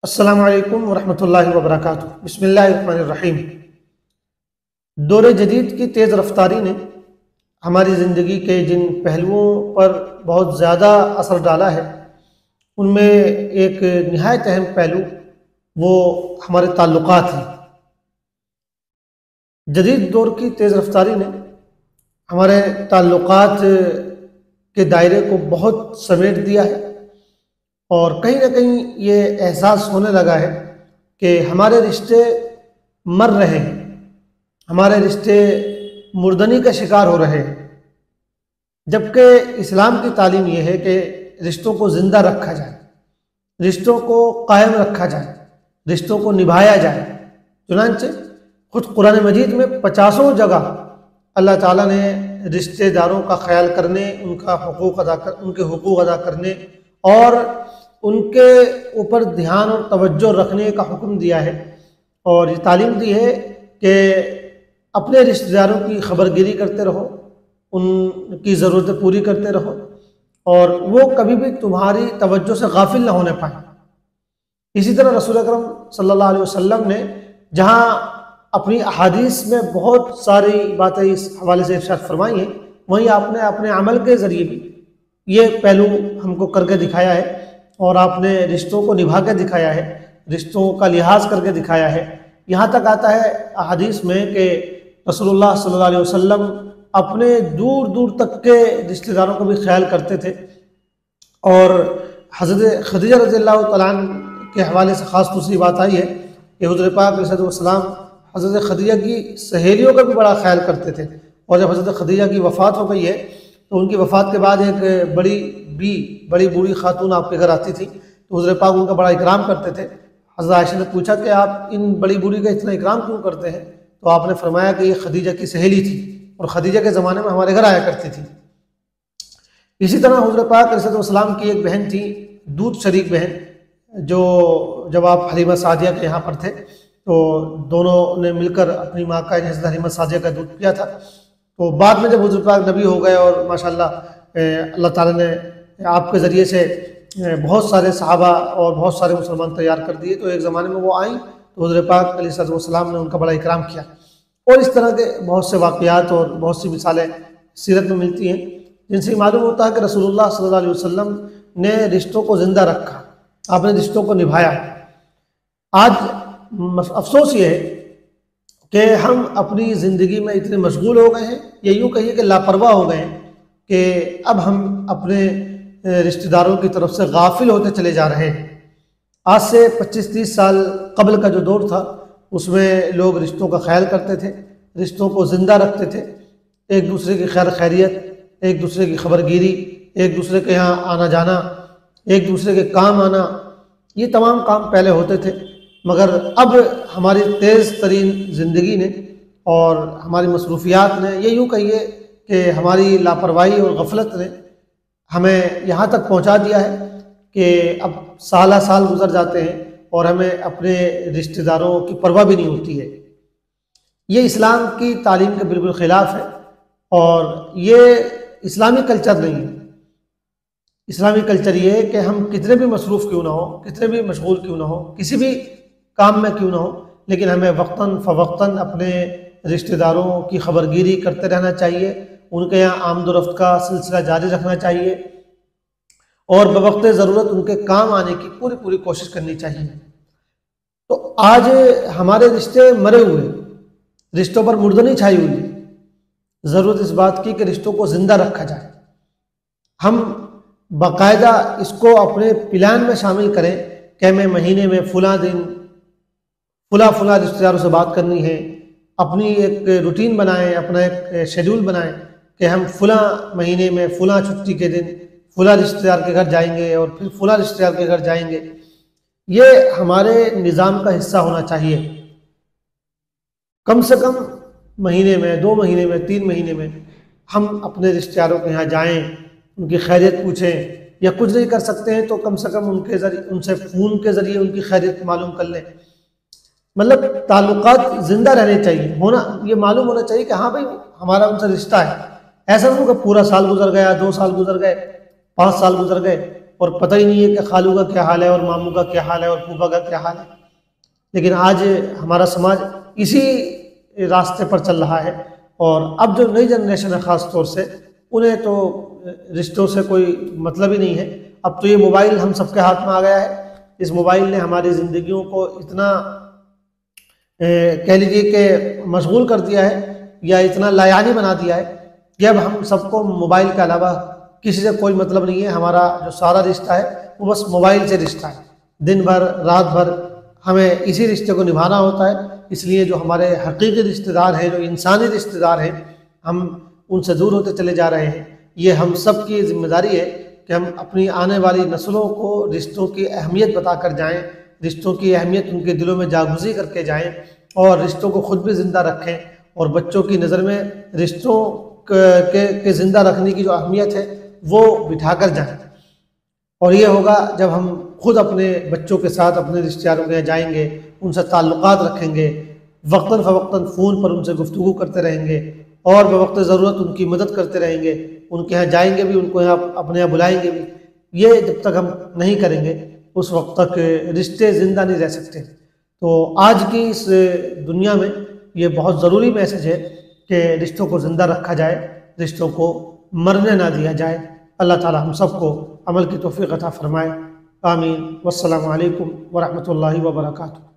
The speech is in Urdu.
السلام علیکم ورحمۃ اللہ وبرکاتہ۔ بسم اللہ الرحمن الرحیم۔ دور جدید کی تیز رفتاری نے ہماری زندگی کے جن پہلوؤں پر بہت زیادہ اثر ڈالا ہے ان میں ایک نہایت اہم پہلو وہ ہمارے تعلقات ہیں۔ جدید دور کی تیز رفتاری نے ہمارے تعلقات کے دائرے کو بہت سمیٹ دیا ہے، اور کہیں نہ کہیں یہ احساس ہونے لگا ہے کہ ہمارے رشتے مر رہے ہیں، ہمارے رشتے مردنی کا شکار ہو رہے ہیں، جبکہ اسلام کی تعلیم یہ ہے کہ رشتوں کو زندہ رکھا جائے، رشتوں کو قائم رکھا جائے، رشتوں کو نبھایا جائے۔ چنانچہ خود قرآن مجید میں 50 جگہ اللہ تعالیٰ نے رشتہ داروں کا خیال کرنے، ان کے حقوق ادا کرنے اور ان کے اوپر دھیان اور توجہ رکھنے کا حکم دیا ہے، اور یہ تعلیم دی ہے کہ اپنے رشتہ داروں کی خبرگیری کرتے رہو، ان کی ضرورتیں پوری کرتے رہو، اور وہ کبھی بھی تمہاری توجہ سے غافل نہ ہونے پائیں۔ اسی طرح رسول اکرم صلی اللہ علیہ وسلم نے جہاں اپنی احادیث میں بہت ساری باتیں اس حوالے سے ارشاد فرمائی ہیں، وہیں آپ نے اپنے عمل کے ذریعے بھی یہ پہلو ہم کو کر کے دکھایا ہے، اور آپ نے رشتوں کو نبھا کے دکھایا ہے، رشتوں کا لحاظ کر کے دکھایا ہے۔ یہاں تک آتا ہے احادیث میں کہ رسول اللہ صلی اللہ علیہ وسلم اپنے دور دور تک کے رشتہ داروں کو بھی خیال کرتے تھے، اور حضرت خدیجہ رضی اللہ تعالیٰ عنہ کے حوالے سے خاص دوسری بات آئی ہے کہ حضور پاک علیہ السلام حضرت خدیجہ کی سہیلیوں کا بھی بڑا خیال کرتے تھے، اور جب حضرت خدیجہ کی وفات ہو گئی ہے تو ان کی وفات کے بعد ایک بڑی بوڑھی خاتون آپ کے گھر آتی تھی، تو حضور پاک ان کا بڑا اکرام کرتے تھے۔ حضرت عائشہ نے پوچھا کہ آپ ان بڑی بوڑھی کا اتنا اکرام کیوں کرتے ہیں؟ تو آپ نے فرمایا کہ یہ خدیجہ کی سہیلی تھی، اور خدیجہ کے زمانے میں ہمارے گھر آیا کرتی تھی۔ اسی طرح حضور پاک علیہ السلام کی ایک بہن تھی، دودھ شریک بہن، جو جب آپ حلیمہ سعدیہ کے یہاں پر تھے تو دونوں نے مل کر اپنی ماں کا حضرت حلیمہ سعدیہ کا دودھ پیا تھا۔ تو بعد میں جب حضور پاک نبی ہو گئے اور ماشاءاللہ اللہ تعالیٰ نے آپ کے ذریعے سے بہت سارے صحابہ اور بہت سارے مسلمان تیار کر دیے، تو ایک زمانے میں وہ آئیں تو حضور پاک علیہ السلام نے ان کا بڑا اکرام کیا۔ اور اس طرح کے بہت سے واقعات اور بہت سی مثالیں سیرت میں ملتی ہیں جن سے معلوم ہوتا ہے کہ رسول اللہ صلی اللہ علیہ وسلم نے رشتوں کو زندہ رکھا، آپ نے رشتوں کو نبھایا۔ آج افسوس یہ ہے کہ ہم اپنی زندگی میں اتنے مشغول ہو گئے ہیں، یا یوں کہیے کہ لاپرواہ ہو گئے ہیں، کہ اب ہم اپنے رشتہ داروں کی طرف سے غافل ہوتے چلے جا رہے ہیں۔ آج سے 25-30 سال قبل کا جو دور تھا اس میں لوگ رشتوں کا خیال کرتے تھے، رشتوں کو زندہ رکھتے تھے، ایک دوسرے کی خیر خیریت، ایک دوسرے کی خبرگیری، ایک دوسرے کے یہاں آنا جانا، ایک دوسرے کے کام آنا، یہ تمام کام پہلے ہوتے تھے۔ مگر اب ہماری تیز ترین زندگی نے اور ہماری مصروفیات نے، یہ یوں کہیے کہ ہماری لاپرواہی اور غفلت نے ہمیں یہاں تک پہنچا دیا ہے کہ اب سالہ سال گزر جاتے ہیں اور ہمیں اپنے رشتہ داروں کی پرواہ بھی نہیں ہوتی ہے۔ یہ اسلام کی تعلیم کے بالکل خلاف ہے، اور یہ اسلامی کلچر نہیں ہے۔ اسلامی کلچر یہ ہے کہ ہم کتنے بھی مصروف کیوں نہ ہوں، کتنے بھی مشغول کیوں نہ ہوں، کسی بھی کام میں کیوں نہ ہو، لیکن ہمیں وقتاً فوقتاً اپنے رشتہ داروں کی خبرگیری کرتے رہنا چاہیے، ان کے یہاں آمد و رفت کا سلسلہ جاری رکھنا چاہیے، اور بوقت ضرورت ان کے کام آنے کی پوری کوشش کرنی چاہیے۔ تو آج ہمارے رشتے مرے ہوئے، رشتوں پر مردنی چھائی ہوئی ہے۔ ضرورت اس بات کی کہ رشتوں کو زندہ رکھا جائے۔ ہم باقاعدہ اس کو اپنے پلان میں شامل کریں کہ میں مہینے میں فلاں دن فلاں رشتہ داروں سے بات کرنی ہے، اپنی ایک روٹین بنائیں، اپنا ایک شیڈول بنائیں کہ ہم فلاں مہینے میں فلاں چھٹی کے دن فلاں رشتہ دار کے گھر جائیں گے، اور پھر فلاں رشتہ دار کے گھر جائیں گے۔ یہ ہمارے نظام کا حصہ ہونا چاہیے۔ کم سے کم مہینے میں، 2 مہینے میں، 3 مہینے میں ہم اپنے رشتہ داروں کے یہاں جائیں، ان کی خیریت پوچھیں، یا کچھ نہیں کر سکتے ہیں تو کم سے کم ان سے فون کے ذریعے ان کی خیریت معلوم کر لیں۔ مطلب تعلقات زندہ رہنے چاہیے، یہ معلوم ہونا چاہیے کہ ہاں بھائی ہمارا ان سے رشتہ ہے۔ ایسا نہیں کہ پورا سال گزر گیا، 2 سال گزر گئے، 5 سال گزر گئے اور پتہ ہی نہیں ہے کہ خالو کا کیا حال ہے اور ماموں کا کیا حال ہے اور پھوپھا کا کیا حال ہے. لیکن آج ہمارا سماج اسی راستے پر چل رہا ہے، اور اب جو نئی جنریشن ہے خاص طور سے، انہیں تو رشتوں سے کوئی مطلب ہی نہیں ہے. اب تو یہ موبائل ہم سب کے ہاتھ میں آ گیا ہے. اس موبائل نے ہماری زندگیوں کو اتنا کہہ لیجیے کہ مشغول کر دیا ہے یا اتنا لایعنی بنا دیا ہے کہ اب ہم سب کو موبائل کے علاوہ کسی سے کوئی مطلب نہیں ہے. ہمارا جو سارا رشتہ ہے وہ بس موبائل سے رشتہ ہے. دن بھر رات بھر ہمیں اسی رشتے کو نبھانا ہوتا ہے. اس لیے جو ہمارے حقیقی رشتہ دار ہیں، جو انسانی رشتہ دار ہیں، ہم ان سے دور ہوتے چلے جا رہے ہیں. یہ ہم سب کی ذمہ داری ہے کہ ہم اپنی آنے والی نسلوں کو رشتوں کی اہمیت بتا کر جائیں، رشتوں کی اہمیت ان کے دلوں میں جاگزی کر کے جائیں، اور رشتوں کو خود بھی زندہ رکھیں، اور بچوں کی نظر میں رشتوں کے زندہ رکھنے کی جو اہمیت ہے وہ بٹھا کر جائیں. اور یہ ہوگا جب ہم خود اپنے بچوں کے ساتھ اپنے رشتہ داروں کے یہاں جائیں گے، ان سے تعلقات رکھیں گے، وقتاً فوقتاً فون پر ان سے گفتگو کرتے رہیں گے، اور بوقت ضرورت ان کی مدد کرتے رہیں گے. ان کے یہاں جائیں گے بھی، ان کو یہاں اپنے یہاں بلائیں گے بھی. یہ جب تک ہم نہیں کریں گے اس وقت تک رشتے زندہ نہیں رہ سکتے. تو آج کی اس دنیا میں یہ بہت ضروری میسج ہے کہ رشتوں کو زندہ رکھا جائے، رشتوں کو مرنے نہ دیا جائے. اللہ تعالی ہم سب کو عمل کی توفیق عطا فرمائے. آمین. والسلام علیکم ورحمۃ اللہ وبرکاتہ.